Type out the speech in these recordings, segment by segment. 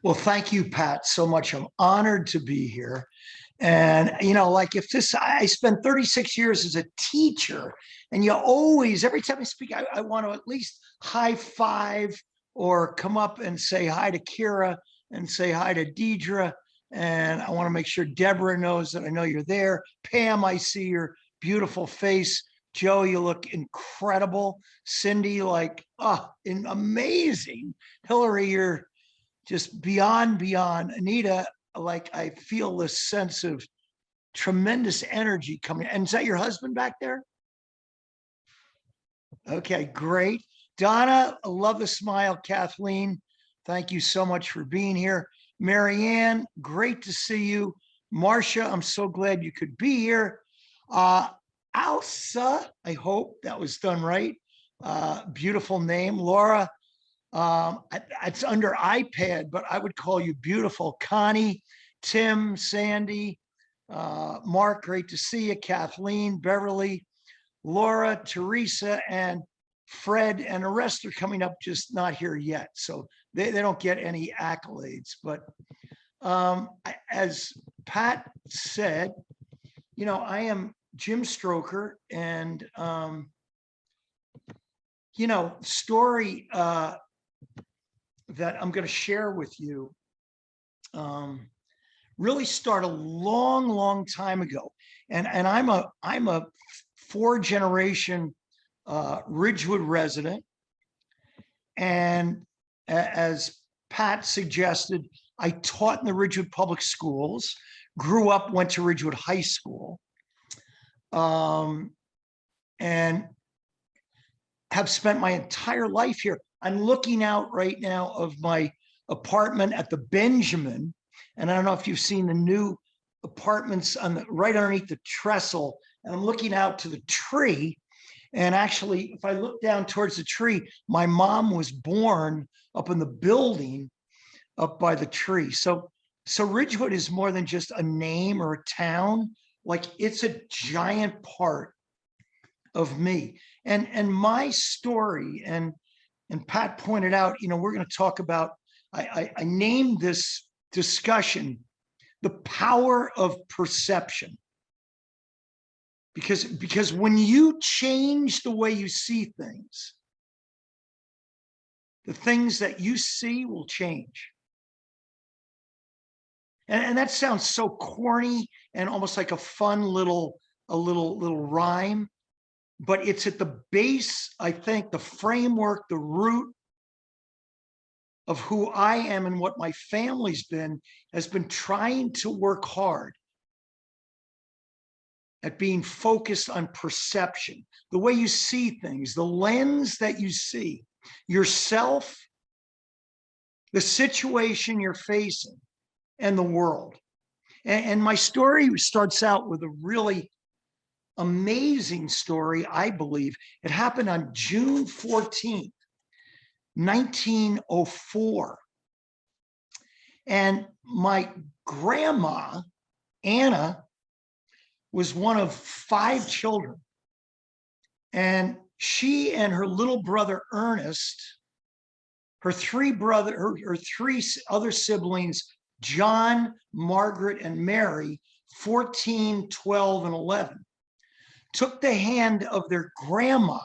Well, thank you, Pat, so much. I'm honored to be here. And, like if this, I spent 36 years as a teacher, and you always, every time I speak, I want to at least high five or come up and say hi to Kira and say hi to Deidre. And I want to make sure Deborah knows that I know you're there. Pam, I see your beautiful face. Joe, you look incredible. Cindy, amazing. Hillary, you're just beyond. Anita, like I feel this sense of tremendous energy coming. And is that your husband back there? Okay, great. Donna, I love the smile. Kathleen, thank you so much for being here. Marianne, great to see you. Marcia, I'm so glad you could be here. Alsa, I hope that was done right. Beautiful name. Laura, it's under iPad, but I would call you beautiful. Connie, Tim, Sandy, Mark, great to see you. Kathleen, Beverly, Laura, Teresa, and Fred, and the rest are coming up, just not here yet. So they don't get any accolades. But as Pat said, I am Jim Stroker, and, story that I'm going to share with you really started a long time ago. And I'm a four-generation Ridgewood resident. And as Pat suggested, I taught in the Ridgewood Public Schools, grew up, went to Ridgewood High School, and have spent my entire life here. I'm looking out right now of my apartment at the Benjamin. And I don't know if you've seen the new apartments right underneath the trestle. And I'm looking out to the tree. And actually, if I look down towards the tree, my mom was born up in the building up by the tree. So Ridgewood is more than just a name or a town. Like, it's a giant part of me. And my story, and Pat pointed out, we're going to talk about, I named this discussion the power of perception. Because when you change the way you see things, the things that you see will change. And that sounds so corny and almost like a fun little rhyme, but it's at the base, I think, the framework, the root of who I am and what my family's has been trying to work hard at being focused on perception, the way you see things, the lens that you see yourself, the situation you're facing, and the world. And my story starts out with a really amazing story, I believe. It happened on June 14th, 1904. And my grandma, Anna, was one of 5 children. And she and her little brother, Ernest, her 3 other siblings, John, Margaret, and Mary, 14, 12, and 11, took the hand of their grandma,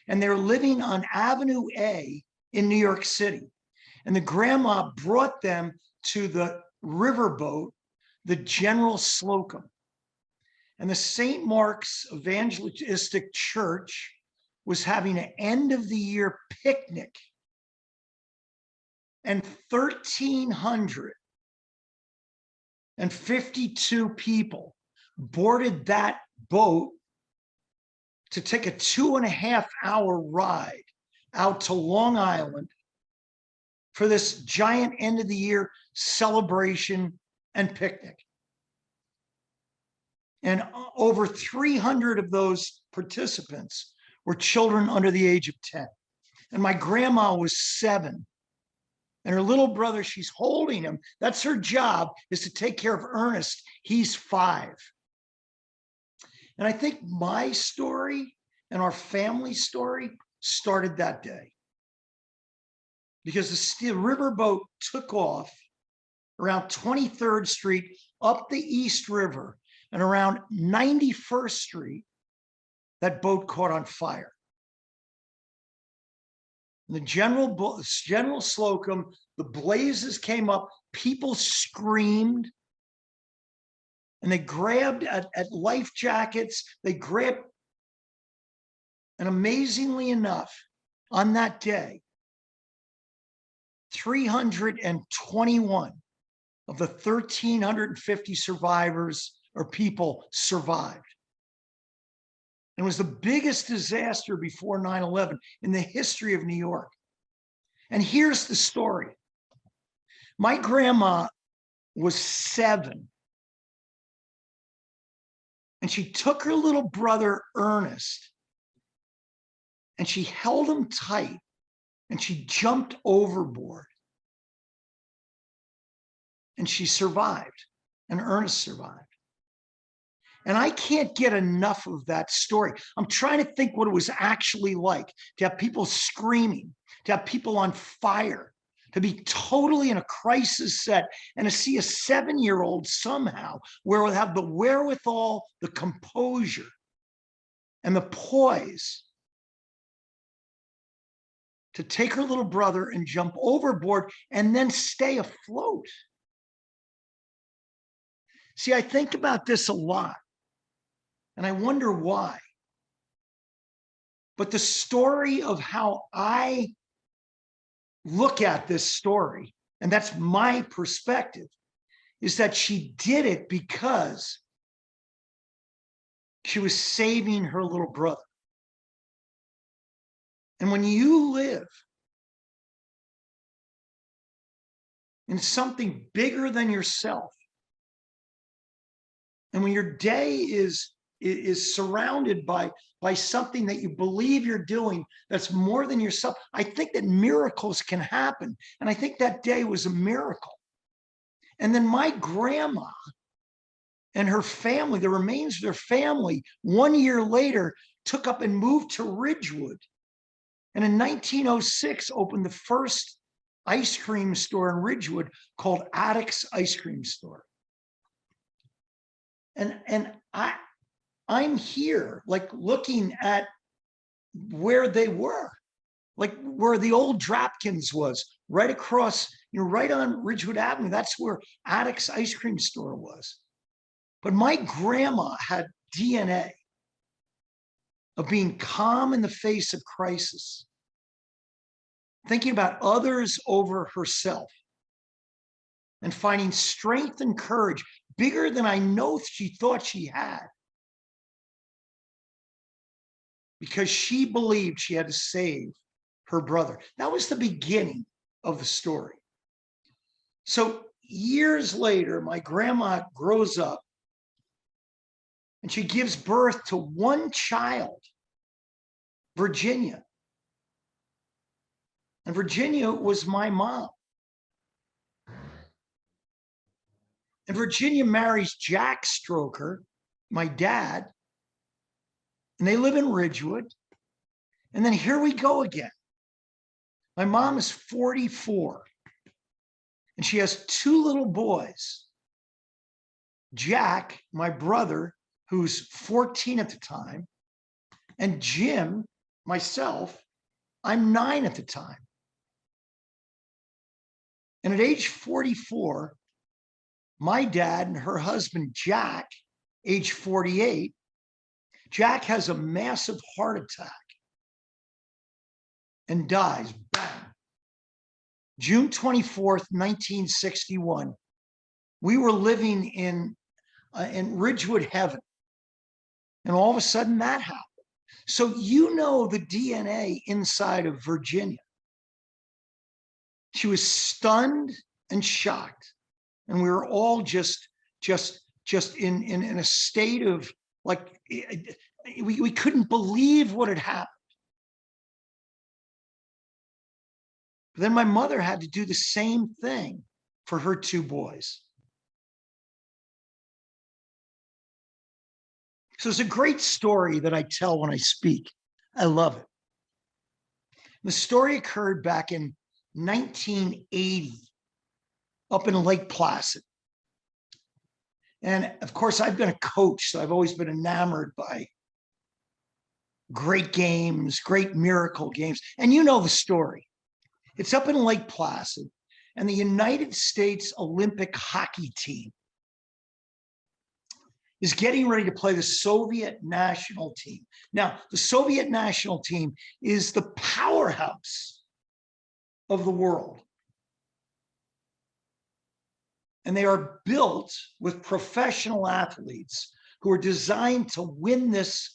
and they're living on Avenue A in New York City. And the grandma brought them to the riverboat, the General Slocum. And the St. Mark's Evangelistic Church was having an end of the year picnic. And 1,352 people boarded that boat to take a 2.5-hour ride out to Long Island for this giant end of the year celebration and picnic. And over 300 of those participants were children under the age of 10. And my grandma was 7. And her little brother, she's holding him. That's her job, is to take care of Ernest. He's 5. And I think my story and our family story started that day. because the riverboat took off around 23rd Street up the East River, and around 91st Street, that boat caught on fire. The General Slocum, the blazes came up, people screamed, and they grabbed at life jackets. They grabbed, and amazingly enough, on that day, 321 of the 1,350 survivors or people survived. It was the biggest disaster before 9/11 in the history of New York. And here's the story. My grandma was 7. And she took her little brother, Ernest, and she held him tight, and she jumped overboard. And she survived, and Ernest survived. And I can't get enough of that story. I'm trying to think what it was actually like to have people screaming, to have people on fire, to be totally in a crisis set, and to see a 7-year-old somehow where we'll have the wherewithal, the composure, and the poise to take her little brother and jump overboard and then stay afloat. See, I think about this a lot, and I wonder why. But the story of how I look at this story, and that's my perspective, is that she did it because she was saving her little brother. And when you live in something bigger than yourself, and when your day is surrounded by something that you believe you're doing that's more than yourself, I think that miracles can happen. And I think that day was a miracle. And then my grandma and her family, the remains of their family, 1 year later, took up and moved to Ridgewood. And in 1906, opened the first ice cream store in Ridgewood called Takacs Ice Cream Store. And I'm here, like, looking at where they were, like where the old Drapkins was, right across, right on Ridgewood Avenue. That's where Takacs Ice Cream Store was. But my grandma had DNA of being calm in the face of crisis, thinking about others over herself, and finding strength and courage bigger than I know she thought she had, because she believed she had to save her brother. That was the beginning of the story. So years later, my grandma grows up and she gives birth to one child, Virginia. And Virginia was my mom. And Virginia marries Jack Stroker, my dad, and they live in Ridgewood. And then here we go again. My mom is 44, and she has 2 little boys. Jack, my brother, who's 14 at the time, and Jim, myself, I'm 9 at the time. And at age 44, my dad and her husband, Jack, age 48, Jack has a massive heart attack and dies. Bang. June 24th, 1961. We were living in Ridgewood heaven. And all of a sudden that happened. So the DNA inside of Virginia. She was stunned and shocked. And we were all just in a state of, like, we couldn't believe what had happened. But then my mother had to do the same thing for her 2 boys. So it's a great story that I tell when I speak. I love it. The story occurred back in 1980 up in Lake Placid. And of course, I've been a coach, so I've always been enamored by great games, great miracle games. And you know the story. It's up in Lake Placid, and the United States Olympic hockey team is getting ready to play the Soviet national team. Now, the Soviet national team is the powerhouse of the world. And they are built with professional athletes who are designed to win this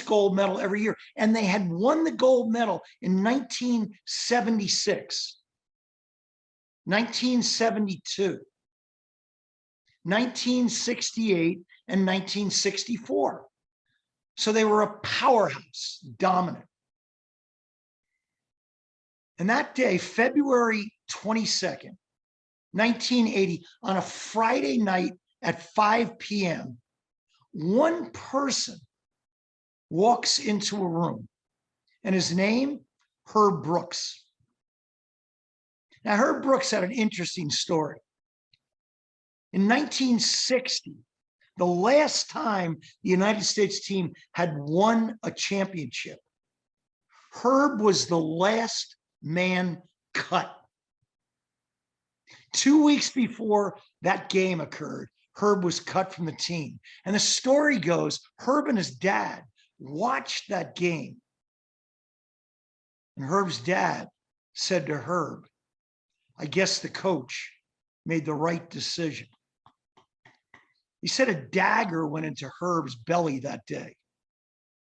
gold medal every year. And they had won the gold medal in 1976, 1972, 1968, and 1964. So they were a powerhouse, dominant. And that day, February 22nd, 1980, on a Friday night at 5 p.m., one person walks into a room, and his name, Herb Brooks. Now, Herb Brooks had an interesting story. In 1960, the last time the United States team had won a championship, Herb was the last man cut. 2 weeks before that game occurred, Herb was cut from the team. And the story goes, Herb and his dad watched that game. And Herb's dad said to Herb, I guess the coach made the right decision. He said a dagger went into Herb's belly that day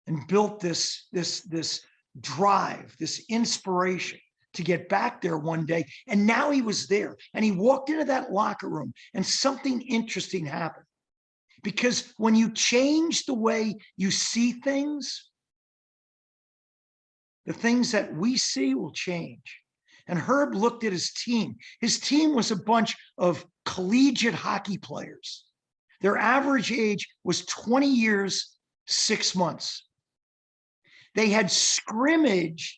and built this drive, this inspiration to get back there one day. And now he was there, and he walked into that locker room, and something interesting happened. Because when you change the way you see things, the things that we see will change. And Herb looked at his team. His team was a bunch of collegiate hockey players. Their average age was 20 years, 6 months. They had scrimmaged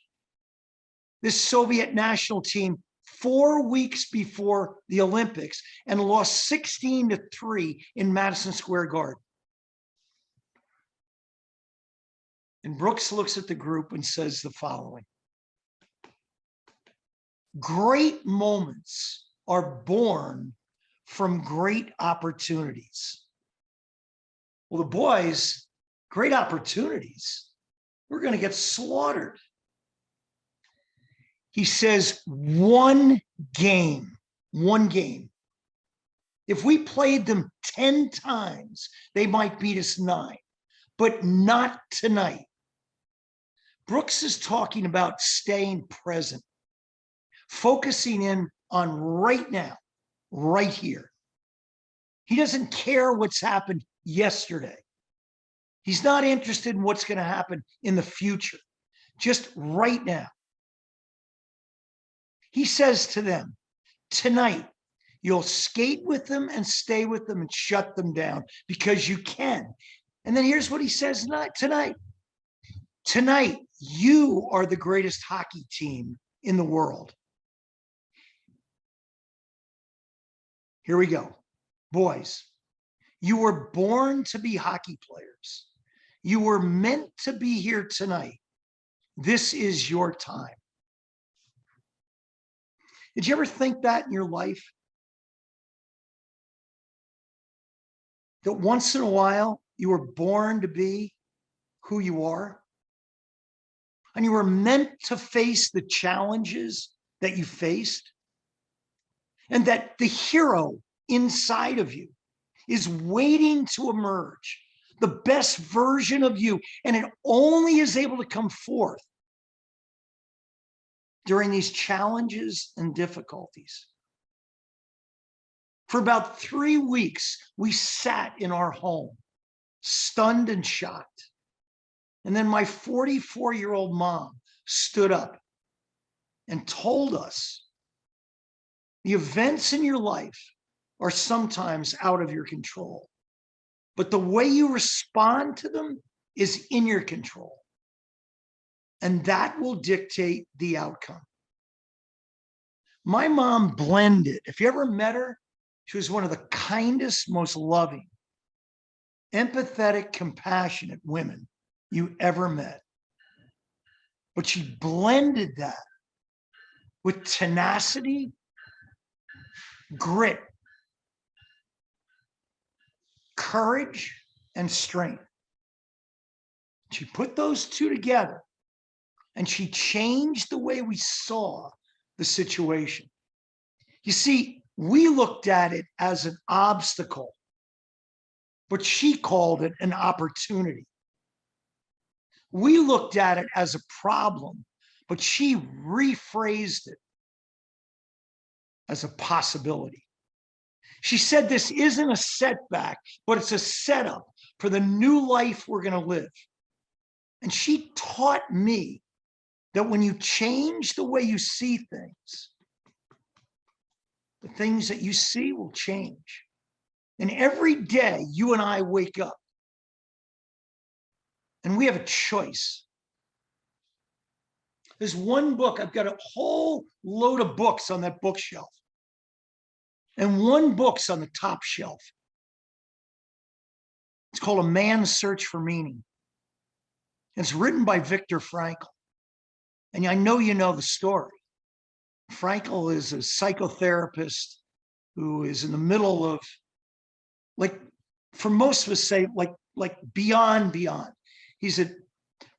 this Soviet national team 4 weeks before the Olympics and lost 16-3 in Madison Square Garden. And Brooks looks at the group and says the following: great moments are born from great opportunities. Well, the boys, great opportunities. We're going to get slaughtered. He says, one game. If we played them 10 times, they might beat us 9, but not tonight. Brooks is talking about staying present, focusing in on right now, right here. He doesn't care what's happened yesterday. He's not interested in what's going to happen in the future, just right now. He says to them, tonight, you'll skate with them and stay with them and shut them down because you can. And then here's what he says tonight. Tonight, you are the greatest hockey team in the world. Here we go. Boys, you were born to be hockey players. You were meant to be here tonight. This is your time. Did you ever think that in your life? That once in a while you were born to be who you are? And you were meant to face the challenges that you faced? And that the hero inside of you is waiting to emerge, the best version of you, and it only is able to come forth during these challenges and difficulties. For about 3 weeks, we sat in our home, stunned and shocked. And then my 44-year-old mom stood up and told us, the events in your life are sometimes out of your control, but the way you respond to them is in your control. And that will dictate the outcome. My mom blended. If you ever met her, she was one of the kindest, most loving, empathetic, compassionate women you ever met. But she blended that with tenacity, grit, courage, and strength. She put those two together and she changed the way we saw the situation. You see, we looked at it as an obstacle, but she called it an opportunity. We looked at it as a problem, but she rephrased it as a possibility. She said this isn't a setback, but it's a setup for the new life we're going to live. And she taught me that when you change the way you see things, the things that you see will change. And every day you and I wake up and we have a choice. There's one book, I've got a whole load of books on that bookshelf. And one book's on the top shelf. It's called A Man's Search for Meaning. It's written by Viktor Frankl. And I know you know the story. Frankl is a psychotherapist who is in the middle of, like, for most of us say, like beyond. He's at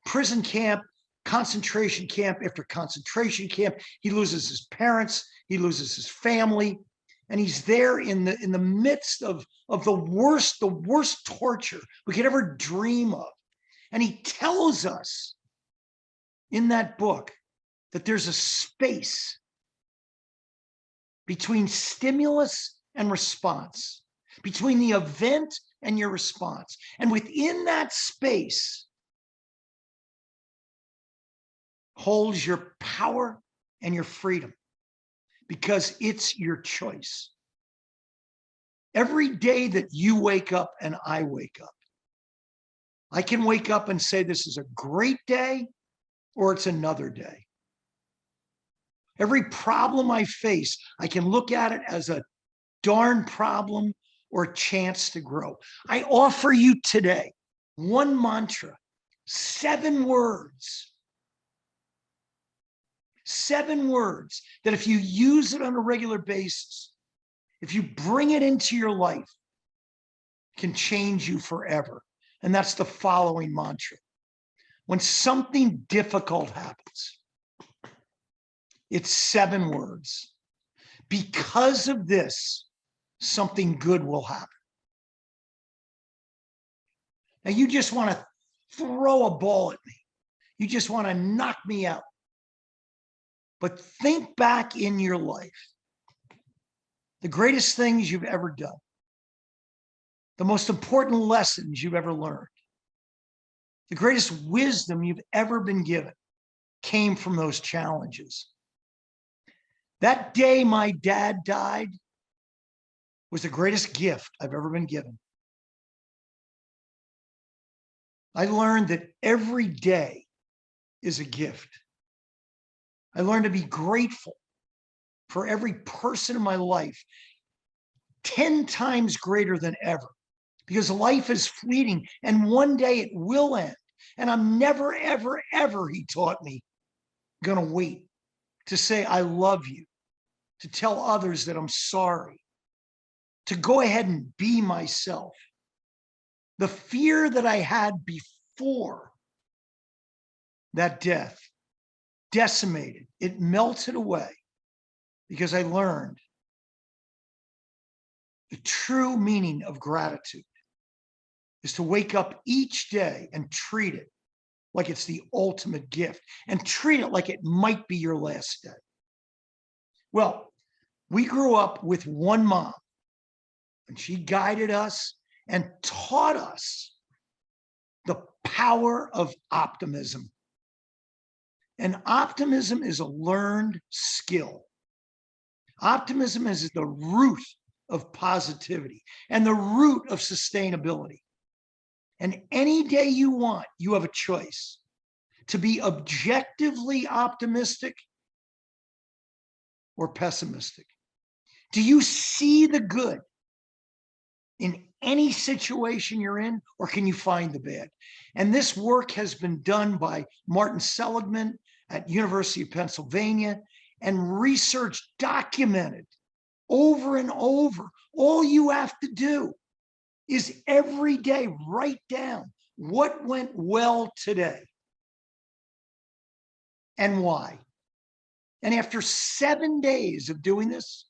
prison camp, concentration camp after concentration camp. He loses his parents, he loses his family, and he's there in the midst of the worst torture we could ever dream of. And he tells us in that book that there's a space between stimulus and response, between the event and your response. And within that space holds your power and your freedom, because it's your choice. Every day that you wake up and I wake up, I can wake up and say this is a great day or it's another day. Every problem I face, I can look at it as a darn problem or a chance to grow. I offer you today one mantra, 7 words. 7 words that if you use it on a regular basis, if you bring it into your life, can change you forever. And that's the following mantra. When something difficult happens, it's 7 words. Because of this, something good will happen. Now you just want to throw a ball at me. You just want to knock me out. But think back in your life. The greatest things you've ever done. The most important lessons you've ever learned. The greatest wisdom you've ever been given came from those challenges. That day my dad died was the greatest gift I've ever been given. I learned that every day is a gift. I learned to be grateful for every person in my life, 10 times greater than ever, because life is fleeting and one day it will end. And I'm never, ever, ever, he taught me, going to wait to say, I love you, to tell others that I'm sorry, to go ahead and be myself. The fear that I had before that death decimated, it melted away because I learned the true meaning of gratitude is to wake up each day and treat it like it's the ultimate gift and treat it like it might be your last day. Well, we grew up with one mom and she guided us and taught us the power of optimism. And optimism is a learned skill. Optimism is the root of positivity and the root of sustainability. And any day you want, you have a choice to be objectively optimistic or pessimistic? Do you see the good in any situation you're in, or can you find the bad? And this work has been done by Martin Seligman at University of Pennsylvania, and research documented over and over. All you have to do is every day write down what went well today and why. And after 7 days of doing this,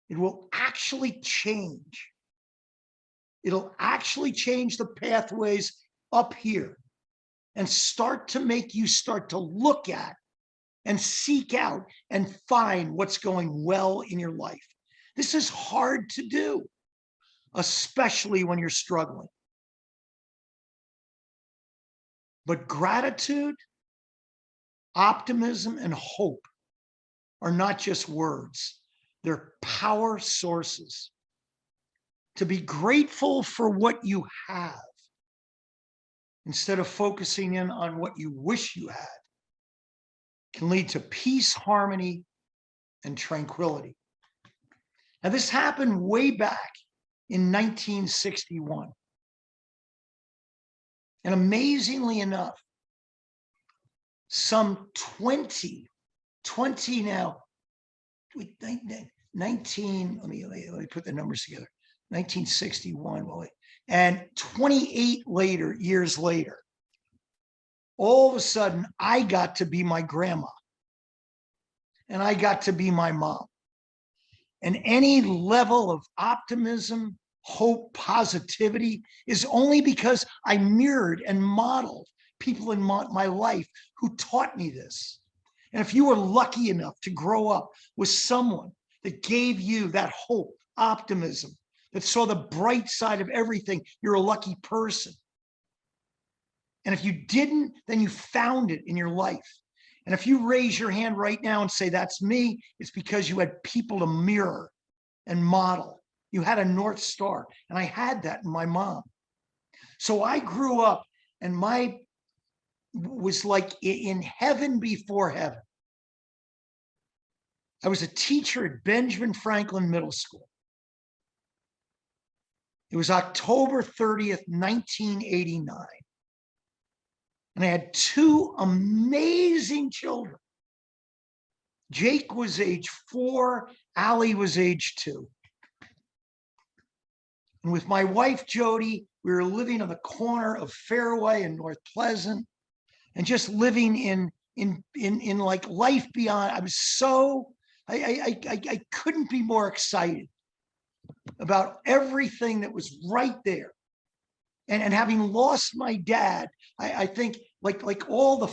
it will actually change. It'll actually change the pathways up here and start to make you start to look at and seek out and find what's going well in your life. This is hard to do, especially when you're struggling. But gratitude, optimism, and hope are not just words. They're power sources. To be grateful for what you have instead of focusing in on what you wish you had can lead to peace, harmony, and tranquility. Now, this happened way back in 1961. And amazingly enough, some 20 now, 19, let me put the numbers together, 1961, and 28 years later, all of a sudden, I got to be my grandma, and I got to be my mom. And any level of optimism, hope, positivity is only because I mirrored and modeled people in my life who taught me this. And if you were lucky enough to grow up with someone that gave you that hope, optimism, that saw the bright side of everything, you're a lucky person. And if you didn't, then you found it in your life. And if you raise your hand right now and say, that's me, it's because you had people to mirror and model. You had a North Star. And I had that in my mom. So I grew up and was like in heaven before heaven. I was a teacher at Benjamin Franklin Middle School. It was October 30th, 1989. And I had two amazing children. Jake was age 4, Allie was age 2. And with my wife, Jody, we were living on the corner of Fairway and North Pleasant and just living in like life beyond. I was so, I couldn't be more excited about everything that was right there. And having lost my dad, I think like all the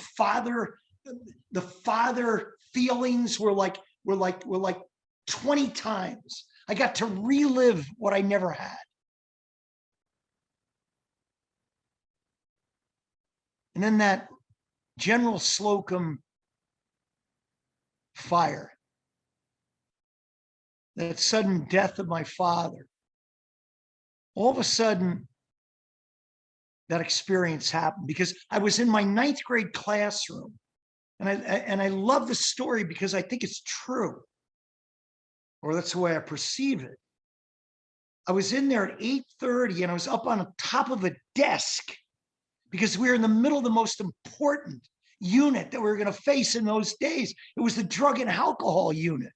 father feelings were like 20 times. I got to relive what I never had. And then that General Slocum fire, that sudden death of my father, all of a sudden, that experience happened because I was in my 9th grade classroom. And I love the story because I think it's true, or that's the way I perceive it. I was in there at 8:30 and I was up on the top of a desk because we were in the middle of the most important unit that we were going to face in those days. It was the drug and alcohol unit.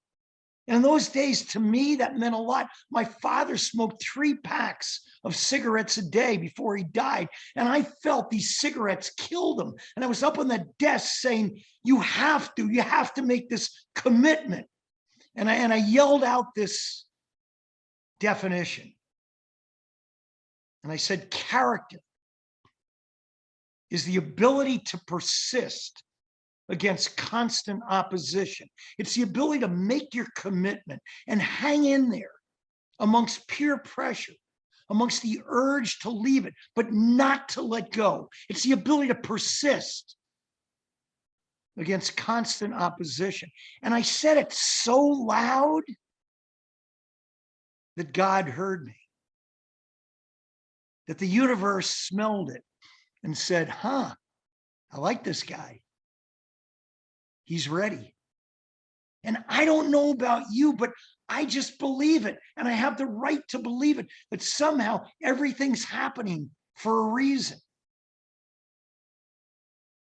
And in those days, to me, that meant a lot. My father smoked 3 packs of cigarettes a day before he died. And I felt these cigarettes killed him. And I was up on the desk saying, you have to make this commitment. And I yelled out this definition. And I said, character is the ability to persist against constant opposition. It's the ability to make your commitment and hang in there amongst peer pressure, amongst the urge to leave it, but not to let go. It's the ability to persist against constant opposition. And I said it so loud that God heard me, that the universe smelled it and said, I like this guy. He's ready. And I don't know about you, but I just believe it. And I have the right to believe it, that somehow everything's happening for a reason.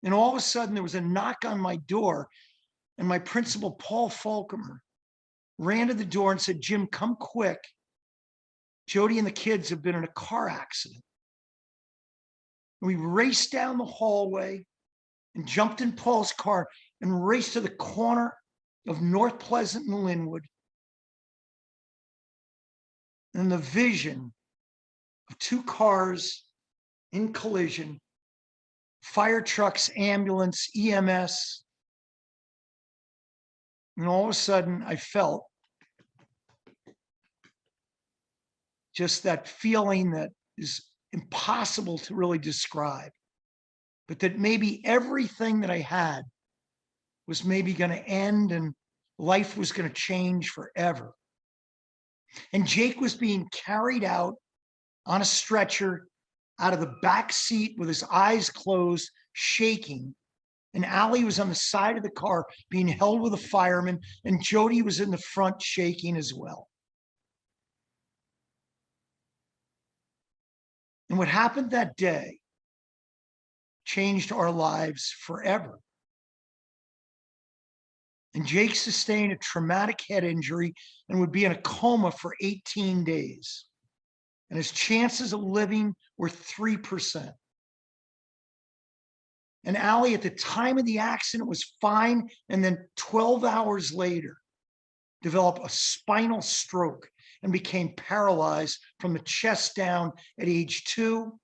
And all of a sudden there was a knock on my door, and my principal, Paul Falcomer, ran to the door and said, "Jim, come quick. Jody and the kids have been in a car accident." And we raced down the hallway and jumped in Paul's car and raced to the corner of North Pleasant and Linwood. And the vision of two cars in collision, fire trucks, ambulance, EMS. And all of a sudden I felt just that feeling that is impossible to really describe, but that maybe everything that I had was maybe going to end and life was going to change forever. And Jake was being carried out on a stretcher out of the back seat with his eyes closed, shaking. And Allie was on the side of the car being held with a fireman, and Jody was in the front shaking as well. And what happened that day changed our lives forever. And Jake sustained a traumatic head injury and would be in a coma for 18 days. And his chances of living were 3%. And Allie, at the time of the accident, was fine. And then 12 hours later, developed a spinal stroke and became paralyzed from the chest down at age 2,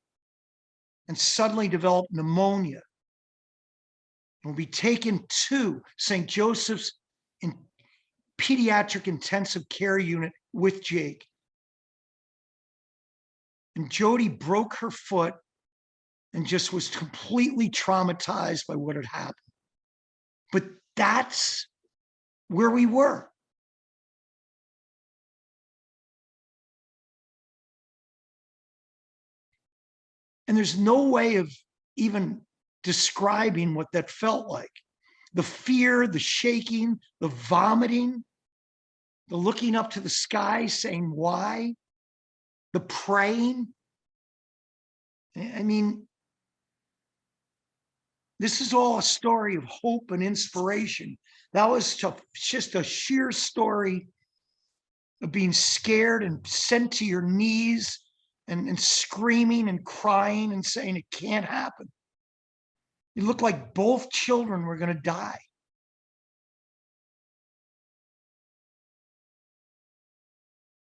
and suddenly developed pneumonia. And will be taken to St. Joseph's pediatric intensive care unit with Jake. And Jody broke her foot and just was completely traumatized by what had happened. But that's where we were. And there's no way of even describing what that felt like. The fear, the shaking, the vomiting, the looking up to the sky saying, why? The praying. I mean, this is all a story of hope and inspiration. That was just a sheer story of being scared and sent to your knees and screaming and crying and saying it can't happen. It looked like both children were going to die.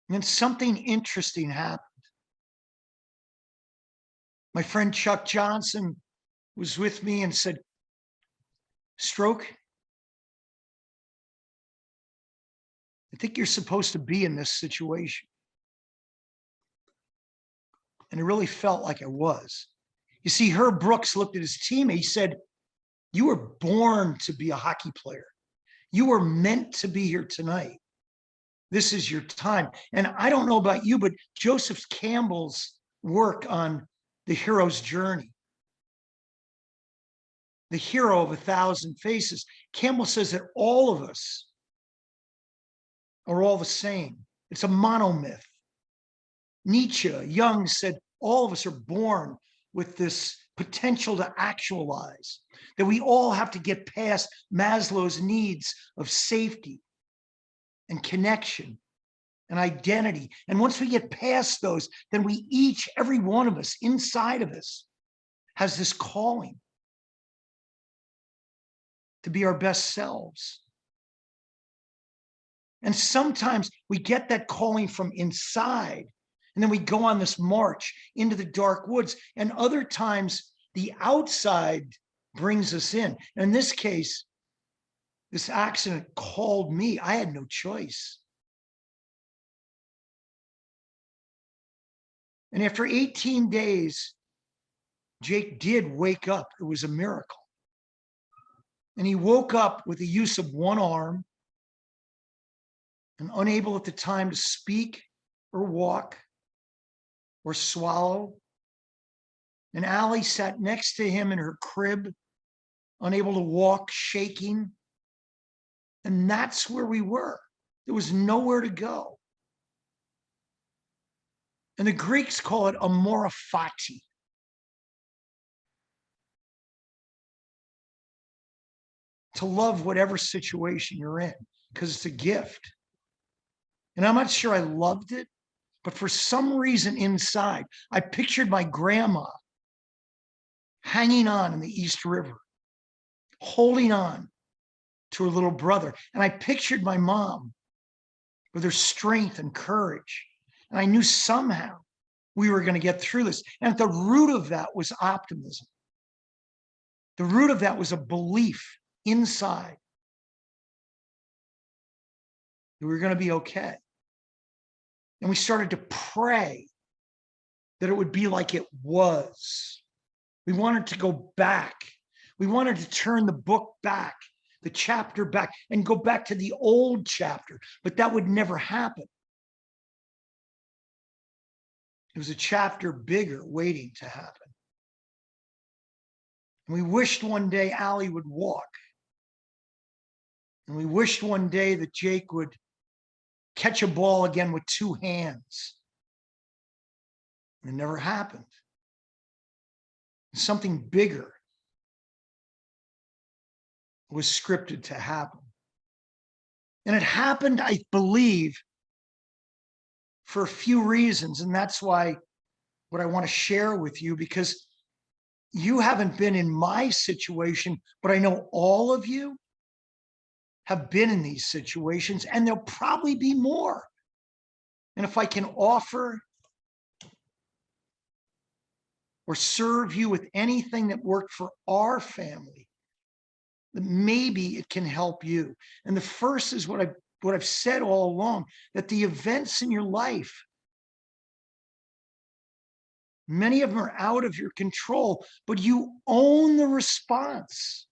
And then something interesting happened. My friend Chuck Johnson was with me and said, "Stroke, I think you're supposed to be in this situation." And it really felt like I was. You see, Herb Brooks looked at his teammate. He said, "You were born to be a hockey player. You were meant to be here tonight. This is your time." And I don't know about you, but Joseph Campbell's work on the hero's journey, the hero of 1,000 faces, Campbell says that all of us are all the same. It's a monomyth. Nietzsche, Jung said all of us are born with this potential to actualize, that we all have to get past Maslow's needs of safety and connection and identity. And once we get past those, then we each, every one of us inside of us, has this calling to be our best selves. And sometimes we get that calling from inside, and then we go on this march into the dark woods. And other times the outside brings us in. And in this case, this accident called me. I had no choice. And after 18 days, Jake did wake up. It was a miracle. And he woke up with the use of one arm and unable at the time to speak or walk or swallow. And Allie sat next to him in her crib, unable to walk, shaking. And that's where we were. There was nowhere to go. And the Greeks call it amorphati. To love whatever situation you're in, because it's a gift. And I'm not sure I loved it, but for some reason inside, I pictured my grandma hanging on in the East River, holding on to her little brother. And I pictured my mom with her strength and courage. And I knew somehow we were going to get through this. And at the root of that was optimism. The root of that was a belief inside that we were going to be okay. And we started to pray that it would be like it was. We wanted to go back. We wanted to turn the book back, the chapter back, and go back to the old chapter, but that would never happen. It was a chapter bigger waiting to happen. And we wished one day Allie would walk. And we wished one day that Jake would catch a ball again with two hands. It never happened. Something bigger was scripted to happen. And it happened, I believe, for a few reasons. And that's why what I want to share with you, because you haven't been in my situation, but I know all of you have been in these situations, and there'll probably be more. And if I can offer or serve you with anything that worked for our family, that maybe it can help you. And the first is what I've said all along, that the events in your life, many of them are out of your control, but you own the response.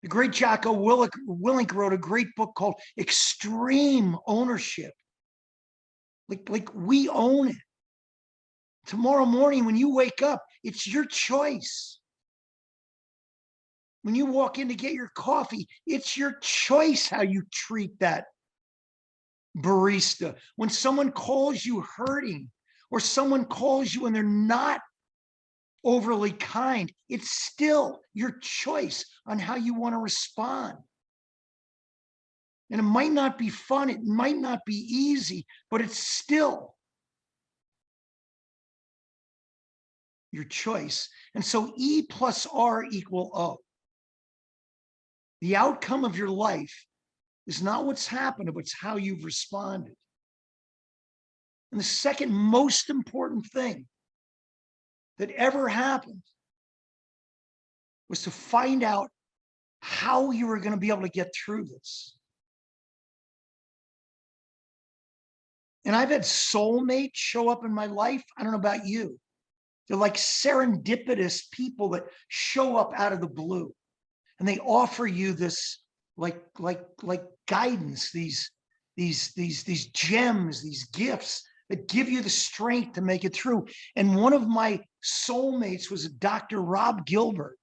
The great Jocko Willink wrote a great book called Extreme Ownership. Like we own it. Tomorrow morning when you wake up, it's your choice. When you walk in to get your coffee, it's your choice how you treat that barista. When someone calls you hurting, or someone calls you and they're not overly kind, it's still your choice on how you want to respond. And it might not be fun, it might not be easy, but it's still your choice. And so E plus R equal O. The outcome of your life is not what's happened, but it's how you've responded. And the second most important thing that ever happened was to find out how you were going to be able to get through this. And I've had soulmates show up in my life. I don't know about you. They're like serendipitous people that show up out of the blue. And they offer you this like guidance, these gems, these gifts that give you the strength to make it through. And one of my soulmates was Dr. Rob Gilbert.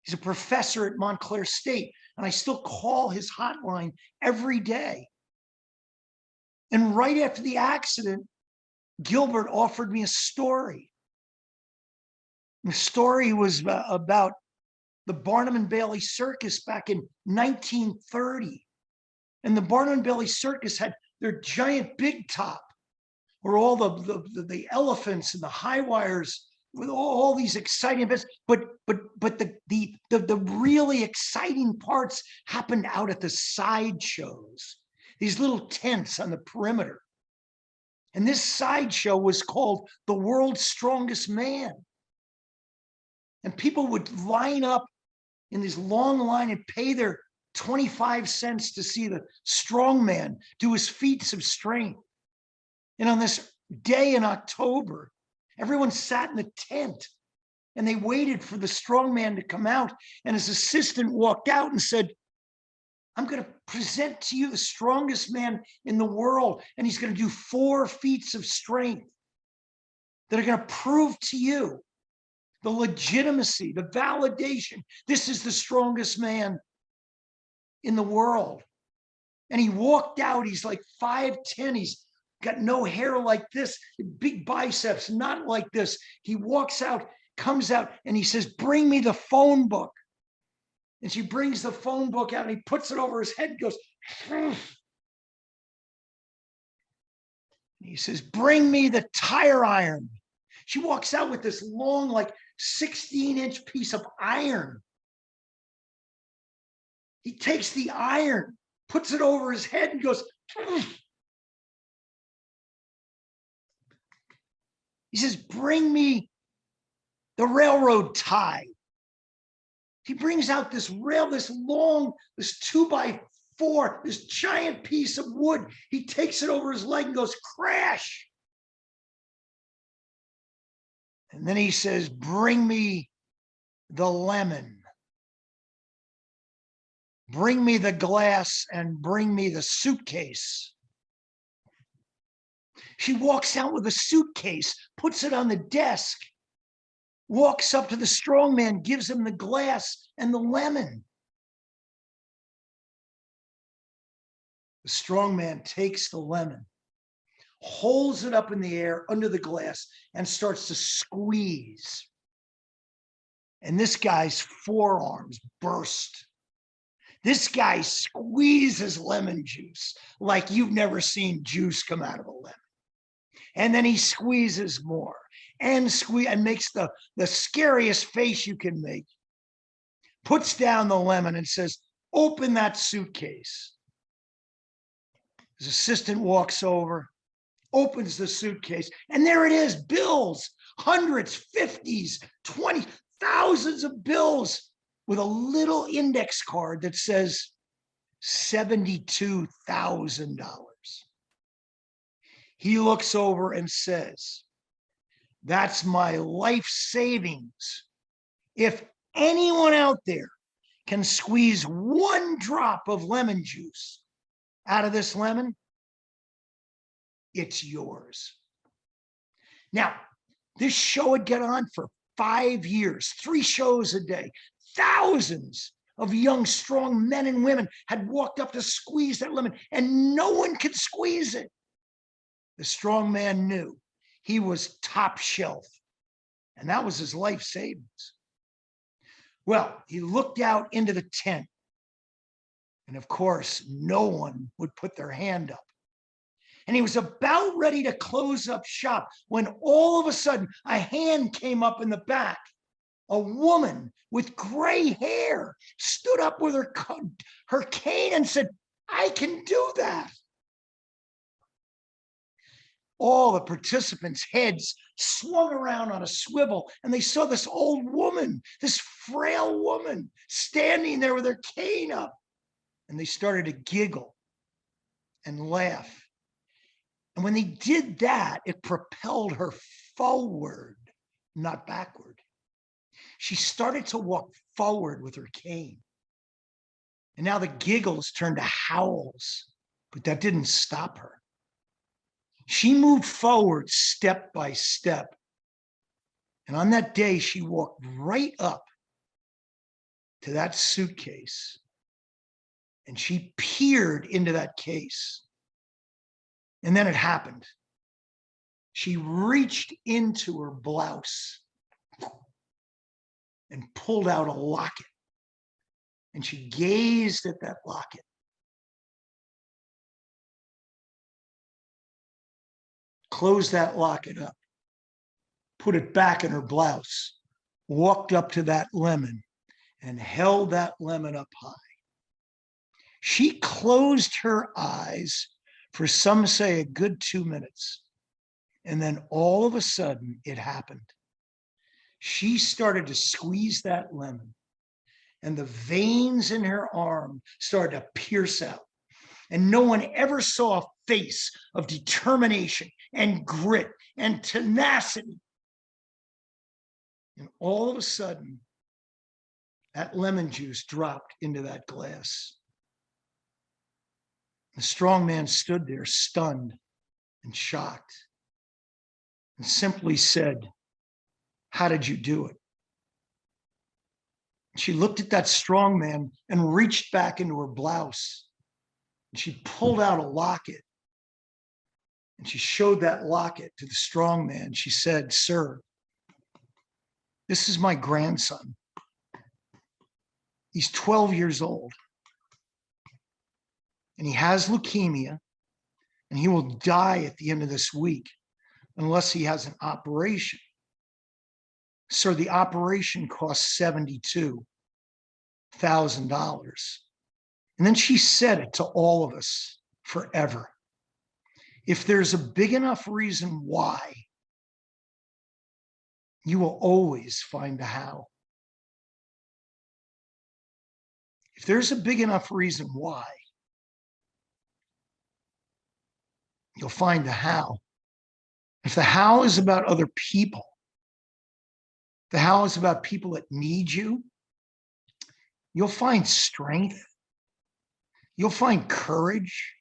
He's a professor at Montclair State, and I still call his hotline every day. And right after the accident, Gilbert offered me a story. The story was about the Barnum and Bailey circus back in 1930. And the Barnum and Bailey circus had their giant big top, where all the elephants and the high wires with all these exciting events. But the really exciting parts happened out at the sideshows, these little tents on the perimeter. And this sideshow was called The World's Strongest Man. And people would line up in this long line and pay their 25 cents to see the strongman do his feats of strength. And on this day in October, everyone sat in the tent and they waited for the strongman to come out. And his assistant walked out and said, I'm going to present to you the strongest man in the world. And he's going to do 4 feats of strength that are going to prove to you the legitimacy, the validation. This is the strongest man in the world. And he walked out, he's like 5'10", he's got no hair like this, big biceps, not like this. He walks out, comes out, and he says, bring me the phone book. And she brings the phone book out and he puts it over his head and goes, and he says, bring me the tire iron. She walks out with this long, like 16-inch piece of iron. He takes the iron, puts it over his head and goes, he says, bring me the railroad tie. He brings out this rail, this long, this 2x4, this giant piece of wood. He takes it over his leg and goes, crash. And then he says, bring me the lemon. Bring me the glass and bring me the suitcase. She walks out with a suitcase, puts it on the desk, walks up to the strong man, gives him the glass and the lemon. The strong man takes the lemon, holds it up in the air under the glass, and starts to squeeze. And this guy's forearms burst. This guy squeezes lemon juice like you've never seen juice come out of a lemon. And then he squeezes more and makes the scariest face you can make. Puts down the lemon and says, open that suitcase. His assistant walks over, opens the suitcase, and there it is, bills, hundreds, 50s, 20, thousands of bills with a little index card that says $72,000. He looks over and says, that's my life savings. If anyone out there can squeeze one drop of lemon juice out of this lemon, it's yours. Now, this show would get on for 5 years, 3 shows a day. Thousands of young, strong men and women had walked up to squeeze that lemon, and no one could squeeze it. The strong man knew he was top shelf, and that was his life savings. Well, he looked out into the tent, and of course, no one would put their hand up. And he was about ready to close up shop when all of a sudden a hand came up in the back. A woman with gray hair stood up with her cane and said, I can do that. All the participants' heads swung around on a swivel, and they saw this old woman, this frail woman, standing there with her cane up. And they started to giggle and laugh. And when they did that, it propelled her forward, not backward. She started to walk forward with her cane. And now the giggles turned to howls, but that didn't stop her. She moved forward step by step. And on that day, she walked right up to that suitcase. And she peered into that case. And then it happened. She reached into her blouse and pulled out a locket. And she gazed at that locket. Closed that locket up, put it back in her blouse, walked up to that lemon and held that lemon up high. She closed her eyes for, some say, a good 2 minutes. And then all of a sudden it happened. She started to squeeze that lemon, and the veins in her arm started to pierce out. And no one ever saw a face of determination and grit and tenacity. And all of a sudden, that lemon juice dropped into that glass. The strong man stood there, stunned and shocked, and simply said, how did you do it? She looked at that strong man and reached back into her blouse. And she pulled out a locket. And she showed that locket to the strong man. She said, "Sir, this is my grandson. He's 12 years old. And he has leukemia. And he will die at the end of this week unless he has an operation. Sir, the operation costs $72,000. And then she said it to all of us forever. If there's a big enough reason why, you will always find a how. If there's a big enough reason why, you'll find the how. If the how is about other people, the how is about people that need you, you'll find strength. You'll find courage.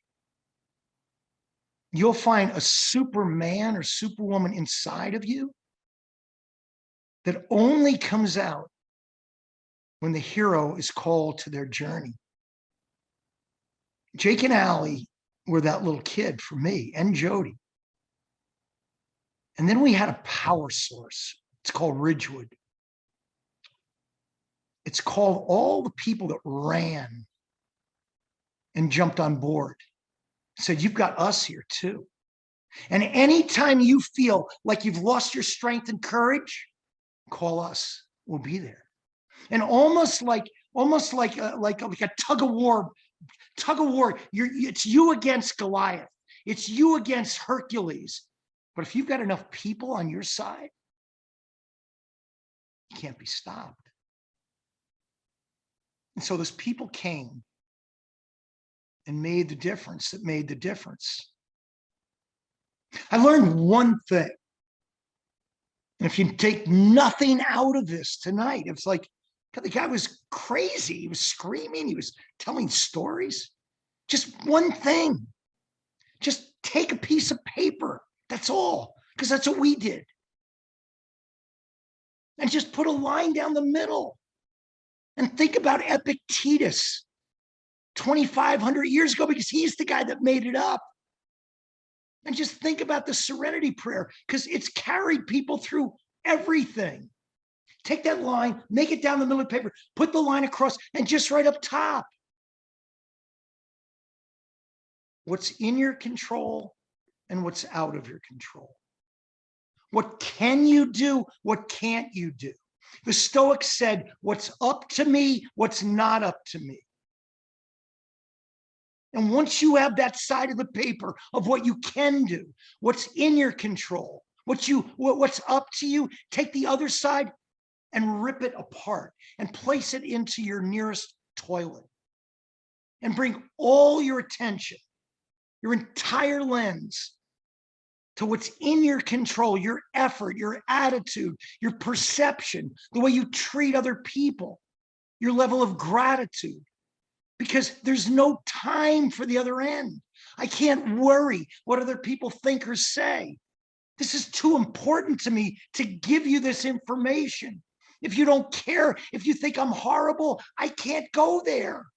You'll find a Superman or Superwoman inside of you that only comes out when the hero is called to their journey. Jake and Allie were that little kid for me and Jody. And then we had a power source. It's called Ridgewood. It's called all the people that ran and jumped on board. Said, you've got us here too. And anytime you feel like you've lost your strength and courage, call us. We'll be there. And almost like a tug of war. It's you against Goliath. It's you against Hercules. But if you've got enough people on your side, you can't be stopped. And so those people came and made the difference that made the difference. I learned one thing. And if you take nothing out of this tonight, it's like the guy was crazy. He was screaming. He was telling stories. Just one thing. Just take a piece of paper. That's all. Because that's what we did. And just put a line down the middle. And think about Epictetus 2,500 years ago, because he's the guy that made it up. And just think about the Serenity Prayer, because it's carried people through everything. Take that line, make it down the middle of the paper, put the line across, and just right up top. What's in your control and what's out of your control. What can you do? What can't you do? The Stoics said, what's up to me, what's not up to me. And once you have that side of the paper of what you can do, what's in your control, what's up to you, take the other side and rip it apart and place it into your nearest toilet and bring all your attention, your entire lens to what's in your control, your effort, your attitude, your perception, the way you treat other people, your level of gratitude. Because there's no time for the other end. I can't worry what other people think or say. This is too important to me to give you this information. If you don't care, if you think I'm horrible, I can't go there.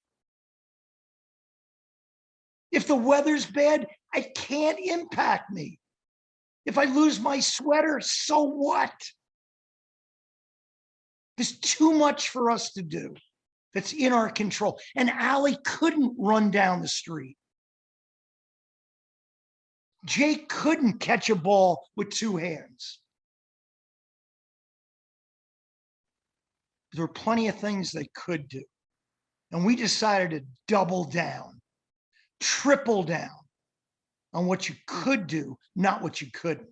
If the weather's bad, it can't impact me. If I lose my sweater, so what? There's too much for us to do that's in our control. And Allie couldn't run down the street. Jake couldn't catch a ball with two hands. There were plenty of things they could do. And we decided to double down, triple down on what you could do, not what you couldn't.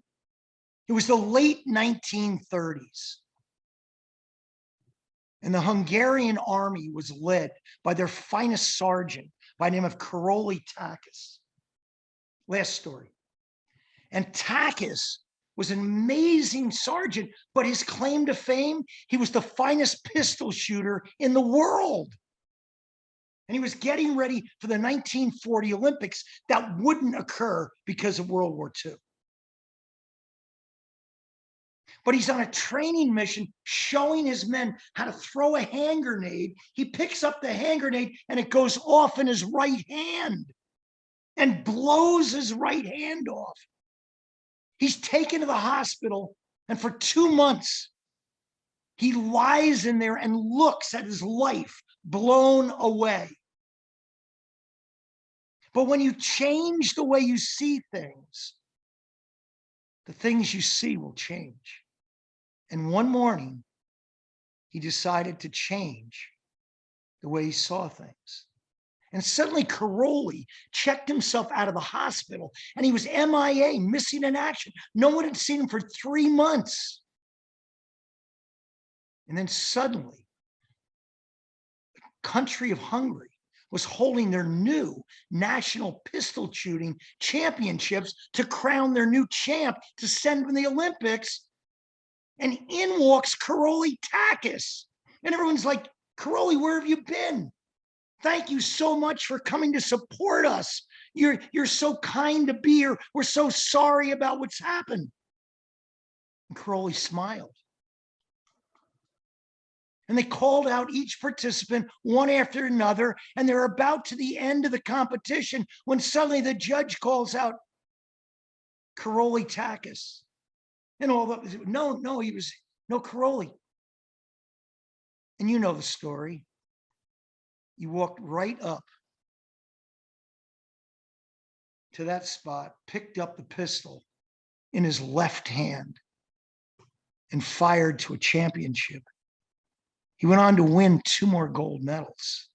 It was the late 1930s. And the Hungarian army was led by their finest sergeant by the name of Karoly Takacs. Last story. And Takacs was an amazing sergeant, but his claim to fame, he was the finest pistol shooter in the world. And he was getting ready for the 1940 Olympics that wouldn't occur because of World War II. but he's on a training mission showing his men how to throw a hand grenade. He picks up the hand grenade and it goes off in his right hand and blows his right hand off. He's taken to the hospital, and for 2 months, he lies in there and looks at his life blown away. But when you change the way you see things, the things you see will change. And one morning, he decided to change the way he saw things. And suddenly Karoly checked himself out of the hospital and he was MIA, missing in action. No one had seen him for 3 months. And then suddenly, the country of Hungary was holding their new national pistol shooting championships to crown their new champ to send to the Olympics. And in walks Karoly Takacs. And everyone's like, Karoly, where have you been? Thank you so much for coming to support us. You're so kind to be here. We're so sorry about what's happened. And Karoly smiled. And they called out each participant one after another, and they're about to the end of the competition when suddenly the judge calls out Karoly Takacs. And all the, no, Karoly. And you know the story. He walked right up to that spot, picked up the pistol in his left hand, and fired to a championship. He went on to win 2 more gold medals.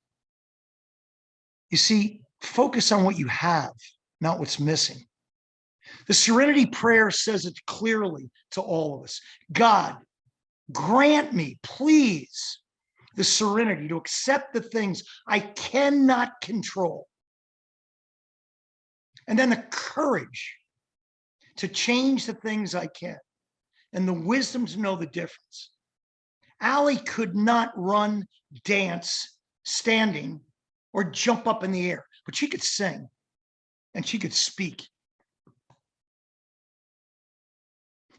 You see, focus on what you have, not what's missing. The Serenity Prayer says it clearly to all of us. God, grant me, please, the serenity to accept the things I cannot control. And then the courage to change the things I can, and the wisdom to know the difference. Allie could not run, dance, standing, or jump up in the air, but she could sing and she could speak.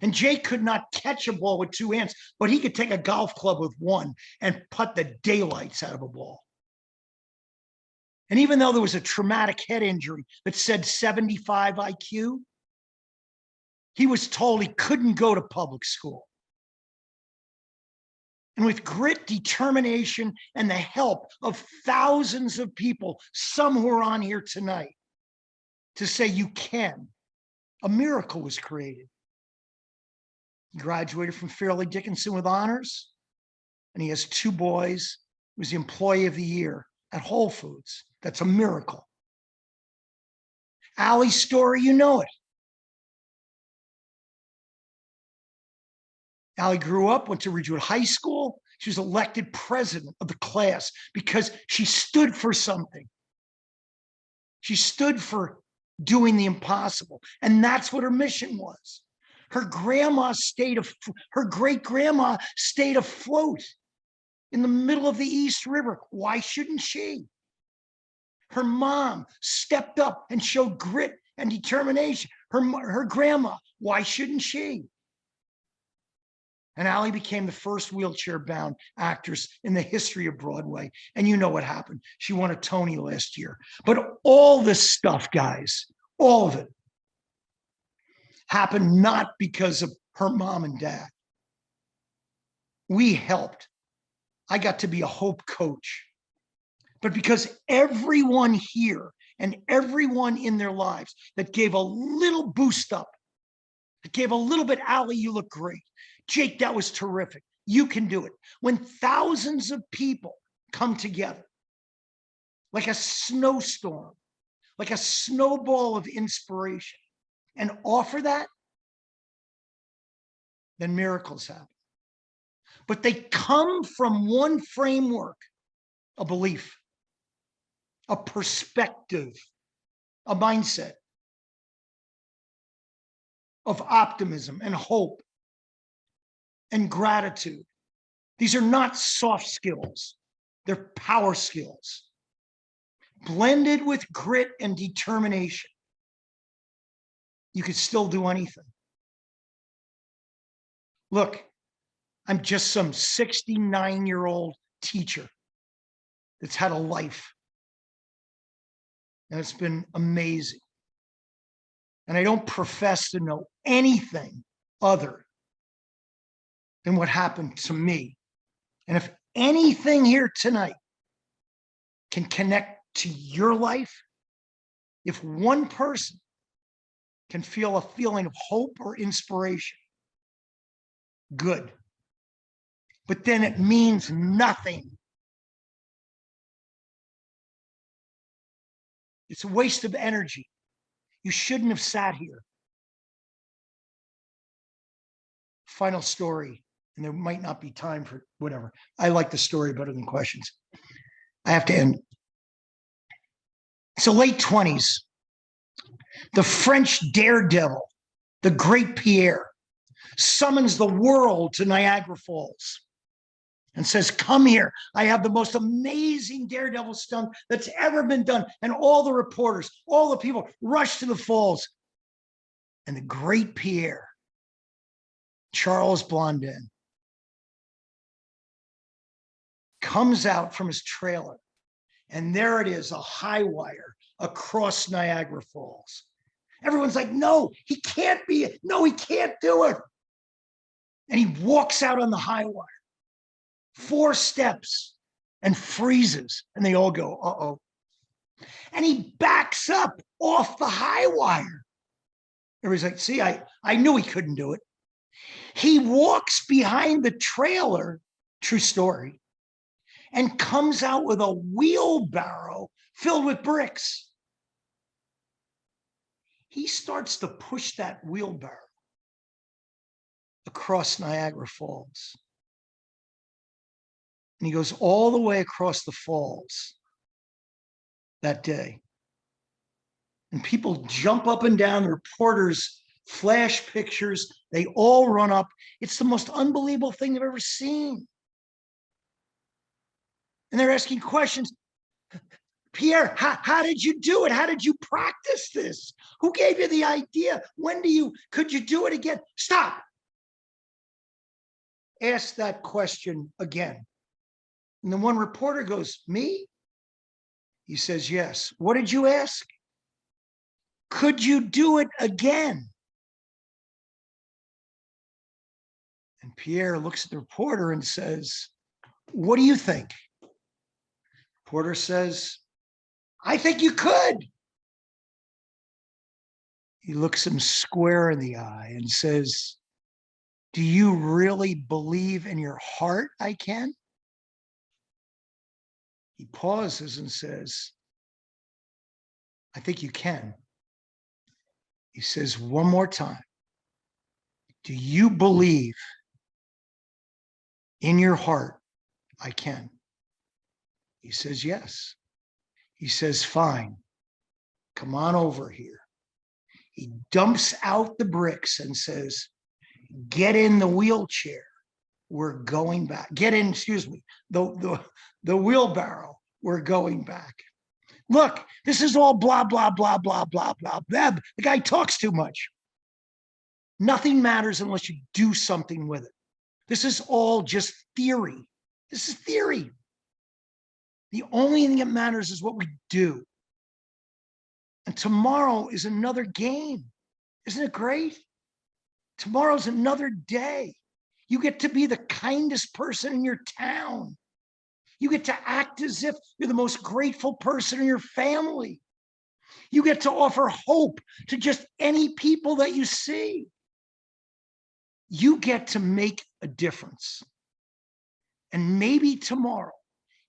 And Jay could not catch a ball with 2 hands, but he could take a golf club with 1 and putt the daylights out of a ball. And even though there was a traumatic head injury that said 75 IQ, he was told he couldn't go to public school. And with grit, determination, and the help of thousands of people, some who are on here tonight, to say you can, a miracle was created. He graduated from Fairleigh Dickinson with honors, and he has 2 boys. He was the Employee of the Year at Whole Foods. That's a miracle. Allie's story, you know it. Allie grew up, went to Ridgewood High School. She was elected president of the class because she stood for something. She stood for doing the impossible. And that's what her mission was. Her great-grandma stayed afloat in the middle of the East River. Why shouldn't she? Her mom stepped up and showed grit and determination. Her grandma, why shouldn't she? And Allie became the first wheelchair-bound actress in the history of Broadway. And you know what happened. She won a Tony last year. But all this stuff, guys, all of it, happened not because of her mom and dad. We helped. I got to be a hope coach. But because everyone here and everyone in their lives that gave a little boost up, that gave a little bit, Allie, you look great. Jake, that was terrific. You can do it. When thousands of people come together, like a snowstorm, like a snowball of inspiration, and offer that, then miracles happen. But they come from one framework, a belief, a perspective, a mindset of optimism and hope and gratitude. These are not soft skills. They're power skills. Blended with grit and determination, you could still do anything. Look, I'm just some 69-year-old teacher that's had a life. And it's been amazing. And I don't profess to know anything other than what happened to me. And if anything here tonight can connect to your life, if one person can feel a feeling of hope or inspiration, good. But then it means nothing. It's a waste of energy. You shouldn't have sat here. Final story, and there might not be time for whatever. I like the story better than questions. I have to end. So late 20s, the French daredevil, the great Pierre, summons the world to Niagara Falls and says, come here. I have the most amazing daredevil stunt that's ever been done. And all the reporters, all the people rush to the falls. And the great Pierre, Charles Blondin, comes out from his trailer. And there it is, a high wire across Niagara Falls. Everyone's like, no, he can't be, no, he can't do it. And he walks out on the high wire, 4 steps, and freezes. And they all go, uh-oh. And he backs up off the high wire. Everybody's like, see, I knew he couldn't do it. He walks behind the trailer, true story, and comes out with a wheelbarrow filled with bricks. He starts to push that wheelbarrow across Niagara Falls. And he goes all the way across the falls that day. And people jump up and down, the reporters flash pictures, they all run up. It's the most unbelievable thing they've ever seen. And they're asking questions. Pierre, how did you do it? How did you practice this? Who gave you the idea? Could you do it again? Stop. Ask that question again. And the one reporter goes, me? He says, yes. What did you ask? Could you do it again? And Pierre looks at the reporter and says, what do you think? Reporter says, I think you could. He looks him square in the eye and says, do you really believe in your heart I can? He pauses and says, I think you can. He says one more time, do you believe in your heart I can? He says, yes. He says, fine, come on over here. He dumps out the bricks and says, get in the wheelchair. We're going back. Get in, excuse me, the wheelbarrow. We're going back. Look, this is all blah, blah, blah, blah, blah, blah, blah. The guy talks too much. Nothing matters unless you do something with it. This is all just theory. This is theory. The only thing that matters is what we do. And tomorrow is another game. Isn't it great? Tomorrow's another day. You get to be the kindest person in your town. You get to act as if you're the most grateful person in your family. You get to offer hope to just any people that you see. You get to make a difference. And maybe tomorrow,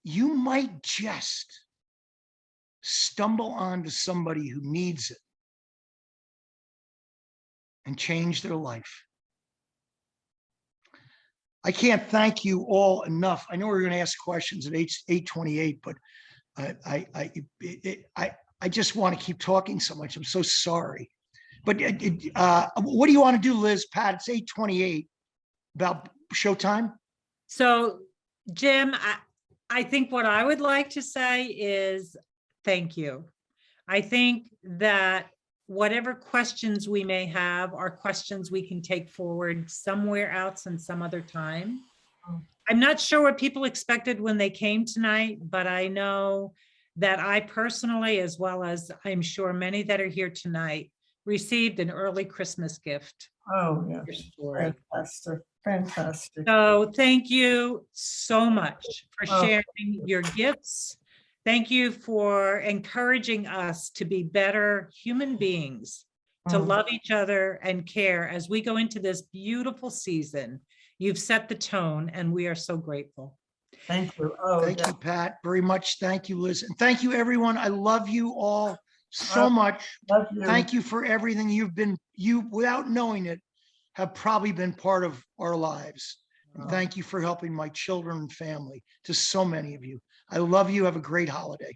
you might just stumble onto somebody who needs it and change their life. I can't thank you all enough. I know we're going to ask questions at 8:28, but I just want to keep talking so much. I'm so sorry. But what do you want to do, Liz? Pat, it's 8:28. About showtime? So, Jim, I think what I would like to say is thank you. I think that whatever questions we may have are questions we can take forward somewhere else and some other time. I'm not sure what people expected when they came tonight, but I know that I personally, as well as I'm sure many that are here tonight, received an early Christmas gift. Oh, yeah. Your story. Fantastic. Fantastic. So thank you so much for Oh. sharing your gifts. Thank you for encouraging us to be better human beings, to love each other and care as we go into this beautiful season. You've set the tone, and we are so grateful. Thank you. Oh, Thank you, Pat, very much. Thank you, Liz. And thank you, everyone. I love you all so much. love you. Thank you for everything you've been, without knowing it, have probably been part of our lives. And thank you for helping my children and family, to so many of you. I love you. Have a great holiday.